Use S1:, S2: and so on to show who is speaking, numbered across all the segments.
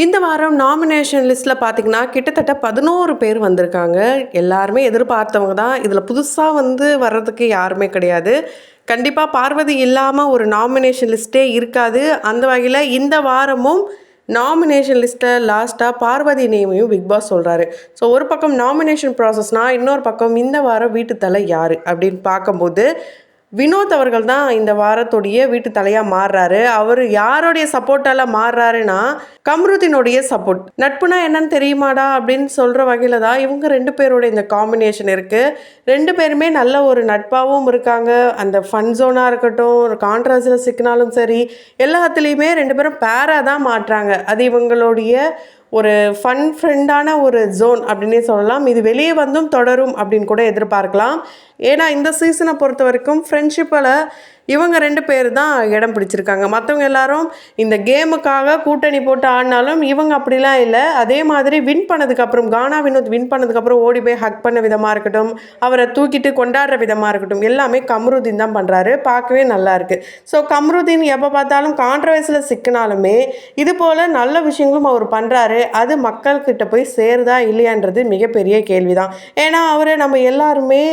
S1: இந்த வாரம் நாமினேஷன் லிஸ்ட்டில் பார்த்தீங்கன்னா கிட்டத்தட்ட 11 பேர் வந்திருக்காங்க. எல்லாருமே எதிர்பார்த்தவங்க தான். இதில் புதுசாக வர்றதுக்கு யாருமே கிடையாது. கண்டிப்பாக பார்வதி இல்லாமல் ஒரு நாமினேஷன் லிஸ்ட்டே இருக்காது. அந்த வகையில் இந்த வாரமும் நாமினேஷன் லிஸ்ட்டை லாஸ்ட்டாக பார்வதி நேமையும் பிக் பாஸ் சொல்கிறாரு. ஸோ ஒரு பக்கம் நாமினேஷன் ப்ராசஸ்னால், இன்னொரு பக்கம் இந்த வாரம் வீட்டு தலை யார் அப்படின்னு பார்க்கும்போது வினோத் அவர்கள் தான் இந்த வாரத்துடைய வீட்டு தலையாக மாறுறாரு. அவர் யாருடைய சப்போர்ட்டால் மாறுறாருன்னா, கம்ருதீனுடைய சப்போர்ட். நட்புனா என்னன்னு தெரியுமாடா அப்படின்னு சொல்கிற வகையில் தான் இவங்க 2 பேரோட இந்த காம்பினேஷன் இருக்குது. 2 பேருமே நல்ல ஒரு நட்பாகவும் இருக்காங்க. அந்த ஃபன் ஜோனாக இருக்கட்டும், கான்ட்ராவர்சியில் சிக்கினாலும் சரி, எல்லாத்துலேயுமே 2 பேரும் பேராக தான் மாட்டுறாங்க. அது இவங்களுடைய ஒரு ஃபன் ஃப்ரெண்டான ஒரு ஜோன் அப்படின்னே சொல்லலாம். இது வெளியே வந்தும் தொடரும் அப்படின்னு கூட எதிர்பார்க்கலாம். ஏன்னா இந்த சீசனை பொறுத்த வரைக்கும் ஃப்ரெண்ட்ஷிப்பில் இவங்க 2 பேர் தான் இடம் பிடிச்சிருக்காங்க. மற்றவங்க எல்லாரும் இந்த கேமுக்காக கூட்டணி போட்டு ஆடினாலும் இவங்க அப்படிலாம் இல்லை. அதே மாதிரி வின் பண்ணதுக்கப்புறம் வினோத் வின் பண்ணதுக்கப்புறம் ஓடி போய் ஹக் பண்ண விதமாக இருக்கட்டும், அவரை தூக்கிட்டு கொண்டாடுற விதமாக இருக்கட்டும், எல்லாமே கம்ருதீன் தான் பண்ணுறாரு. பார்க்கவே நல்லா இருக்குது. ஸோ கம்ருதீன் எப்போ பார்த்தாலும் கான்ட்ரவர்சியில் சிக்கினாலுமே இது போல் நல்ல விஷயங்களும் அவர் பண்ணுறாரு. அது மக்கள்கிட்ட போய் சேருதா இல்லையான்றது மிகப்பெரிய கேள்வி தான். ஏன்னா அவர் நம்ம எல்லாருமே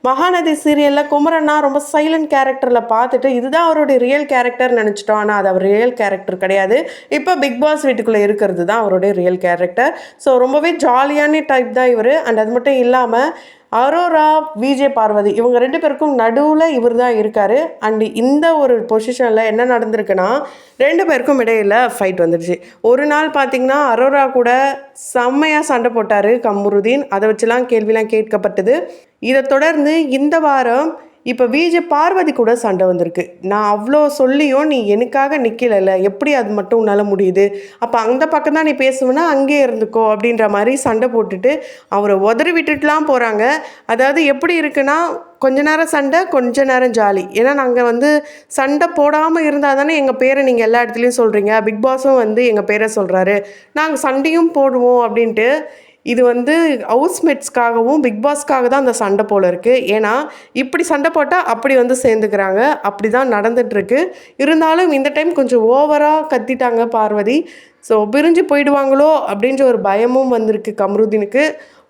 S1: மகாநதி சீரியலில் குமரன்னா ரொம்ப சைலண்ட் கேரக்டரில் பார்த்துட்டு இதுதான் அவருடைய ரியல் கேரக்டர் நினச்சிட்டோம். ஆனால் அது அவர் ரியல் கேரக்டர் கிடையாது. இப்போ பிக் பாஸ் வீட்டுக்குள்ளே இருக்கிறது தான் அவருடைய ரியல் கேரக்டர். ஸோ ரொம்பவே ஜாலியான டைப் தான் இவர். அண்ட் அது மட்டும் இல்லாமல் அரோரா, விஜய் பார்வதி இவங்க 2 பேருக்கும் நடுவில் இவர் தான் இருக்கார். அண்டு இந்த ஒரு பொசிஷனில் என்ன நடந்திருக்குன்னா, 2 பேருக்கும் இடையில் ஃபைட் வந்துடுச்சு. ஒரு நாள் பார்த்திங்கன்னா அரோரா கூட செம்மையாக சண்டை போட்டார் கம்ருதீன். அதை வச்சுலாம் கேள்விலாம் கேட்கப்பட்டது. இதை தொடர்ந்து இந்த வாரம் இப்போ விஜய் பார்வதி கூட சண்டை வந்திருக்கு. நான் அவ்வளோ சொல்லியும் நீ எனக்காக நிற்கலைல்ல, எப்படி அது மட்டும் உன்னால் முடியுது? அப்போ அந்த பக்கம் தான் நீ பேசுவேன்னா அங்கேயே இருந்துக்கோ அப்படின்ற மாதிரி சண்டை போட்டுட்டு அவரை உதறி விட்டுட்டுலாம் போகிறாங்க. அதாவது எப்படி இருக்குன்னா, கொஞ்ச நேரம் சண்டை, கொஞ்ச நேரம் ஜாலி. ஏன்னா நாங்கள் சண்டை போடாமல் இருந்தால் தானே எங்கள் பேரை நீங்கள் எல்லா இடத்துலையும் சொல்கிறீங்க. பிக் பாஸும் எங்கள் பேரை சொல்கிறாரு, நாங்கள் சண்டையும் போடுவோம் அப்படின்ட்டு. இது ஹவுஸ்மேட்ஸ்க்காகவும் பிக் பாஸ்க்காக தான் அந்த சண்டை போல் இருக்குது. ஏன்னா இப்படி சண்டை போட்டால் அப்படி சேர்ந்துக்கிறாங்க. அப்படி தான் நடந்துகிட்ருக்கு. இருந்தாலும் இந்த டைம் கொஞ்சம் ஓவராக கத்திட்டாங்க பார்வதி. ஸோ பிரிஞ்சு போயிடுவாங்களோ அப்படின்ற ஒரு பயமும் வந்திருக்கு கம்ருதீனுக்கு.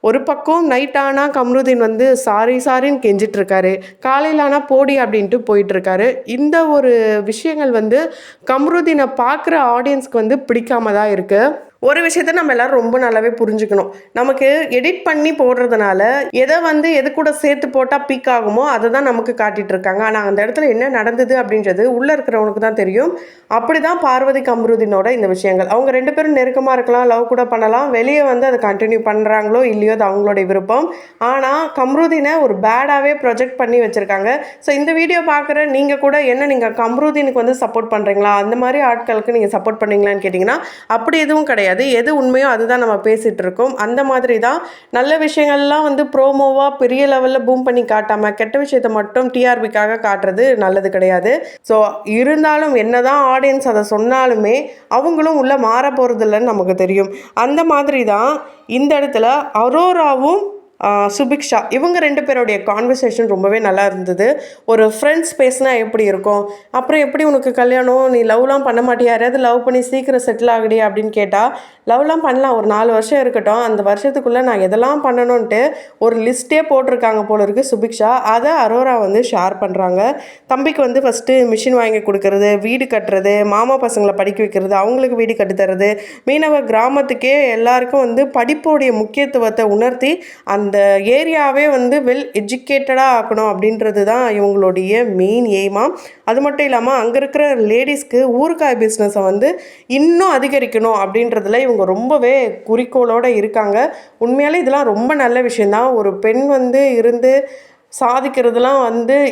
S1: ஒரு பக்கம் நைட் ஆனால் கம்ருதீன் சாரின்னு கெஞ்சிட்ருக்காரு, காலையில் ஆனால் போடி அப்படின்ட்டு போயிட்டுருக்காரு. இந்த ஒரு விஷயங்கள் கம்ருதீனை பார்க்குற ஆடியன்ஸ்க்கு பிடிக்காம தான் இருக்குது. ஒரு விஷயத்த நம்ம எல்லோரும் ரொம்ப நல்லாவே புரிஞ்சுக்கணும். நமக்கு எடிட் பண்ணி போடுறதுனால எதை எது கூட சேர்த்து போட்டால் பீக் ஆகுமோ அதை தான் நமக்கு காட்டிகிட்டு இருக்காங்க. ஆனால் அந்த இடத்துல என்ன நடந்தது அப்படின்றது உள்ளே இருக்கிறவனுக்கு தான் தெரியும். அப்படி தான் பார்வதி கம்ருதீனோட இந்த விஷயங்கள். அவங்க 2 பேரும் நெருக்கமாக இருக்கலாம், லவ் கூட பண்ணலாம். வெளியே அதை கண்டினியூ பண்ணுறாங்களோ இல்லையோ அது அவங்களுடைய விருப்பம். ஆனால் கம்ருதீனை ஒரு பேடாகவே ப்ரொஜெக்ட் பண்ணி வச்சுருக்காங்க. ஸோ இந்த வீடியோ பார்க்குற நீங்கள் கூட நீங்கள் கம்ருதீனுக்கு சப்போர்ட் பண்ணுறீங்களா, அந்த மாதிரி ஆட்களுக்கு நீங்கள் சப்போர்ட் பண்ணுறீங்களான்னு கேட்டிங்கன்னா அப்படி எதுவும் கிடையாது. எது உண்மையோ அதுதான் நம்ம பேசிகிட்டு இருக்கோம். அந்த மாதிரி தான் நல்ல விஷயங்கள்லாம் ப்ரோமோவாக பெரிய லெவலில் பூம் பண்ணி காட்டாமல் கெட்ட விஷயத்தை மட்டும் டிஆர்பிக்காக காட்டுறது நல்லது கிடையாது. ஸோ இருந்தாலும் என்னதான் ஆடியன்ஸ் அதை சொன்னாலுமே அவங்களும் உள்ளே மாற போகிறது இல்லைன்னு நமக்கு தெரியும். அந்த மாதிரி தான் இந்த இடத்துல அரோராவும் சுபிக்ஷா இவங்க 2 பேருடைய கான்வர்சேஷன் ரொம்பவே நல்லா இருந்தது. ஒரு ஃப்ரெண்ட்ஸ் பேசினா எப்படி இருக்கும், அப்புறம் எப்படி உனக்கு கல்யாணம், நீ லவ்லாம் பண்ண மாட்டியா, யாராவது லவ் பண்ணி சீக்கிரம் செட்டில் ஆகுடி அப்படின்னு கேட்டால் லவ்லாம் பண்ணலாம், ஒரு 4 வருஷம் இருக்கட்டும், அந்த வருஷத்துக்குள்ளே நான் எதெல்லாம் பண்ணணுன்ட்டு ஒரு லிஸ்ட்டே போட்டிருக்காங்க போல இருக்குது சுபிக்ஷா. அதை அரோரா ஷேர் பண்ணுறாங்க. தம்பிக்கு ஃபஸ்ட்டு மிஷின் வாங்கி கொடுக்கறது, வீடு கட்டுறது, மாமா பசங்களை படிக்க வைக்கிறது, அவங்களுக்கு வீடு கட்டுத்தரது, மீனவ கிராமத்துக்கே எல்லாருக்கும் படிப்போடைய முக்கியத்துவத்தை உணர்த்தி அந்த ஏரியாவே வெல் எஜுகேட்டடாக ஆக்கணும் அப்படின்றது தான் இவங்களுடைய மெயின் எய்மாக. அது மட்டும் இல்லாமல் அங்கே இருக்கிற லேடிஸ்க்கு ஊறுகாய் பிஸ்னஸை இன்னும் அதிகரிக்கணும் அப்படின்றதுல இவங்க ரொம்பவே குறிக்கோளோடு இருக்காங்க. உண்மையாலே இதெல்லாம் ரொம்ப நல்ல விஷயந்தான். ஒரு பெண் இருந்து சாதிக்கிறதுலாம்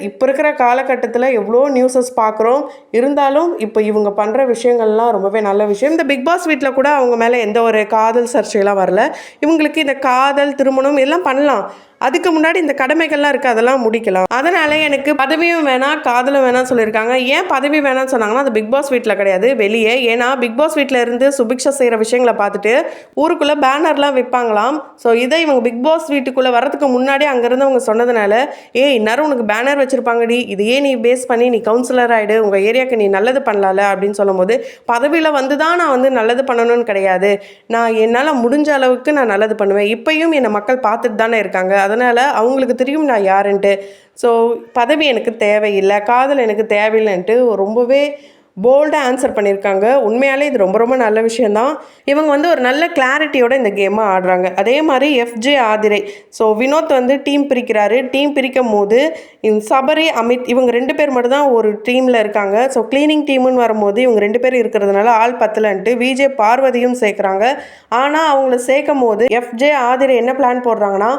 S1: இப்போ இருக்கிற காலகட்டத்தில் எவ்வளோ நியூஸஸ் பார்க்குறோம். இருந்தாலும் இப்போ இவங்க பண்ணுற விஷயங்கள்லாம் ரொம்பவே நல்ல விஷயம். இந்த பிக் பாஸ் வீட்டில் கூட அவங்க மேலே எந்த ஒரு காதல் சர்ச்சையெல்லாம் வரல. இவங்களுக்கு இந்த காதல், திருமணம் எல்லாம் பண்ணலாம். அதுக்கு முன்னாடி இந்த கடமைகள்லாம் இருக்குது, அதெல்லாம் முடிக்கலாம். அதனால் எனக்கு பதவியும் வேணாம் காதலும் வேணாம்னு சொல்லியிருக்காங்க. ஏன் பதவி வேணாம்னு சொன்னாங்கன்னா, அது பிக் பாஸ் வீட்டில் கிடையாது, வெளியே. ஏன்னா பிக் பாஸ் வீட்டில் இருந்து சுபிக்ஷா செய்கிற விஷயங்களை பார்த்துட்டு ஊருக்குள்ளே பேனர்லாம் விற்பாங்களாம். ஸோ இதை இவங்க பிக் பாஸ் வீட்டுக்குள்ளே வரதுக்கு முன்னாடி அங்கேருந்து அவங்க சொன்னதுனால, இந்நேரம் உனக்கு பேனர் வச்சுருப்பாங்கடி, இதையே நீ பேஸ் பண்ணி நீ கவுன்சிலர் ஆகிடு, உங்கள் ஏரியாவுக்கு நீ நல்லது பண்ணலாம்ல அப்படின்னு சொல்லும்போது, பதவியில் வந்து தான் நான் வந்து நல்லது பண்ணணும்னு கிடையாது, நான் என்னால் முடிஞ்ச அளவுக்கு நான் நல்லது பண்ணுவேன். இப்பயும் என்னை மக்கள் பார்த்துட்டு தானே இருக்காங்க, அதனால் அவங்களுக்கு தெரியும் நான் யாருன்ட்டு. ஸோ பதவி எனக்கு தேவையில்லை, காதல் எனக்கு தேவையில்லைன்ட்டு ரொம்பவே போல்டாக ஆன்சர் பண்ணியிருக்காங்க. உண்மையாலே இது ரொம்ப ரொம்ப நல்ல விஷயந்தான். இவங்க வந்து ஒரு நல்ல கிளாரிட்டியோட இந்த கேமை ஆடுறாங்க. அதே மாதிரி எஃப்ஜே ஆதிரை, ஸோ வினோத் வந்து டீம் பிரிக்கிறாரு. டீம் பிரிக்கும் போது சபரி, அமித் இவங்க 2 பேர் மட்டும் தான் ஒரு டீமில் இருக்காங்க. ஸோ கிளீனிங் டீமுன்னு வரும்போது இவங்க 2 பேர் இருக்கிறதுனால ஆள் பத்தலன்ட்டு விஜே பார்வதியும் சேர்க்குறாங்க. ஆனால் அவங்கள சேர்க்கும் போது எஃப்ஜே ஆதிரை என்ன பிளான் போடுறாங்கன்னா,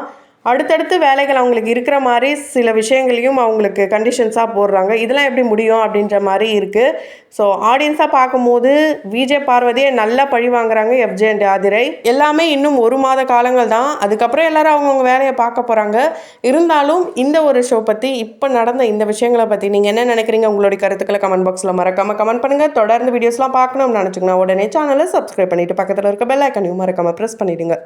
S1: அடுத்தடுத்து வேலைகள் அவங்களுக்கு இருக்கிற மாதிரி சில விஷயங்களையும் அவங்களுக்கு கண்டிஷன்ஸாக போடுறாங்க. இதெல்லாம் எப்படி முடியும் அப்படின்ற மாதிரி இருக்குது. ஸோ ஆடியன்ஸாக பார்க்கும்போது விஜே பார்வதியை நல்லா பழி வாங்குறாங்க எஃப்ஜே அண்ட் ஆதிரை. எல்லாமே இன்னும் 1 மாத காலங்கள் தான், அதுக்கப்புறம் எல்லாரும் அவங்கவுங்க வேலையை பார்க்க போகிறாங்க. இருந்தாலும் இந்த ஒரு ஷோ பற்றி, இப்போ நடந்த இந்த விஷயங்களை பற்றி நீங்கள் என்ன நினைக்கிறீங்க? உங்களுடைய கருத்துக்களை கமெண்ட் பாக்ஸில் மறக்காமல் கமெண்ட் பண்ணுங்கள். தொடர்ந்து வீடியோஸ்லாம் பார்க்கணும்னு நினச்சிங்கன்னா உடனே சேனலை சப்ஸ்கிரைப் பண்ணிவிட்டு பக்கத்தில் இருக்க பெல் ஐக்கனையும் மறக்காமல் ப்ரெஸ் பண்ணிவிடுங்க.